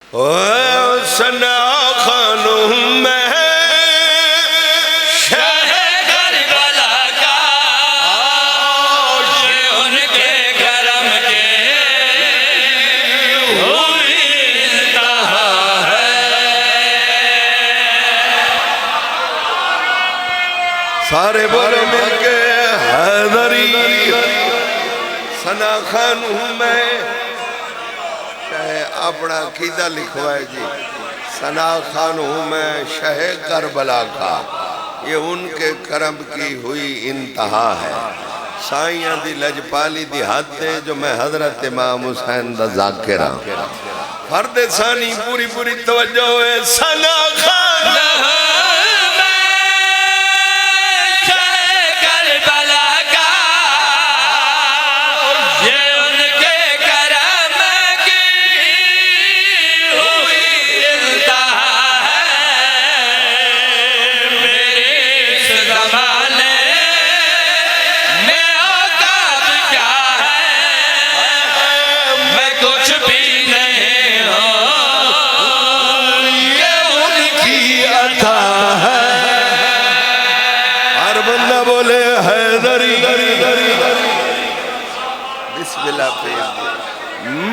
ओ सना खानों में शह करबला का ये उनके करम के हुई इंतहा है। सारे बोलो मिलके हैदरी सना खानों में अपना कीदा लिखवाए जी। सना खान हूँ मैं शह करबला का, ये उनके करम की हुई इंतहा है। साइयां दी लजपाली दी हद है जो मैं हजरत इमाम हुसैन दा ज़ाकिर हां। फर्द सानी पूरी पूरी तवज्जो है। सना खान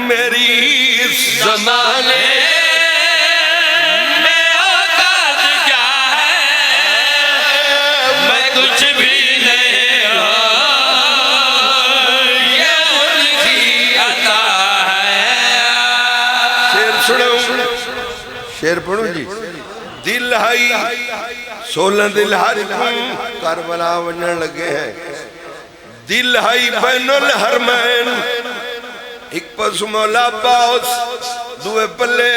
मेरी ज़माने में औकात क्या है, मैं कुछ भी नहीं हूँ, ये उनकी अता है। शेर सुनो, शेर पढ़ो जी। दिल हाई 16 दिल हर करबला वजन लगे हैं। दिल हाई बैनुल हरमैन, एक पास मौला अब्बास, दुए पल्ले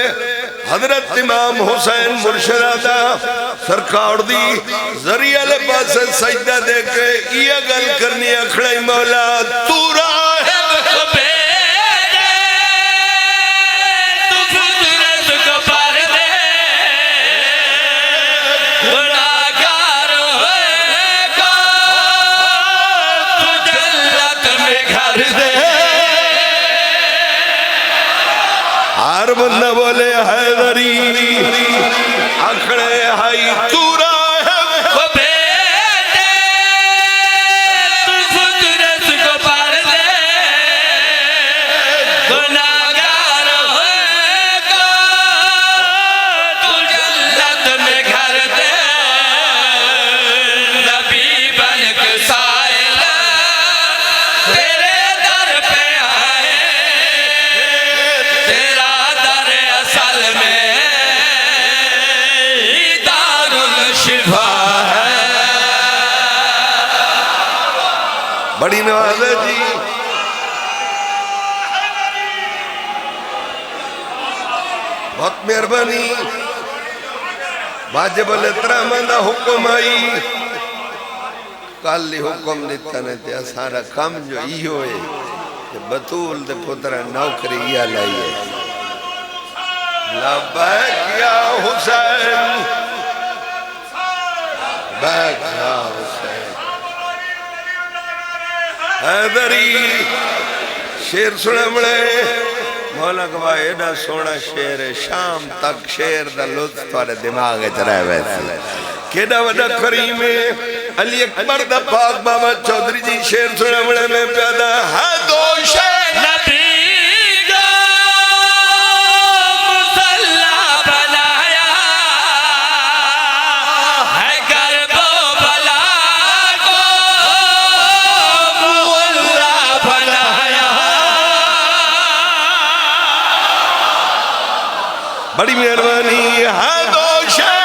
हजरत इमाम हुसैन मुर्शदा सरकार दी जरिया ले पास सजदा दे के ये गल करनी अखड़े मौला तू राह हर बंदा बोले हैदरी अखड़े हाई तूरा है वो बेटे तू फुतरत को पार दे, गुनाहगार होएगा तू जन्नत में घर दे। नबी बन के साइला तेरे दर पे आए, तेरा बड़ी नवाज है जी। बहुत मेहरबानी। वाजिबुल एहतराम दा हुक्म आई, कल ही हुक्म दिता ने ते सारा काम जो इहो है कि बतूल दे पुत्र नौकरी या लाई है। लब्बैक या हुसैन, बैक या हुसैन। हैदरी शेर सुने बड़े मौला गवा एडा सोना शेर है। शाम तक शेर दा लुत्फ तुम्हारे दिमाग च रह वैसे केडा वड्डा करीम है। अली अकबर दा पाक बाबा चौधरी जी शेर सुने बड़े में पैदा है दो शेर नबी बड़ी मेहरबानी है दो शेर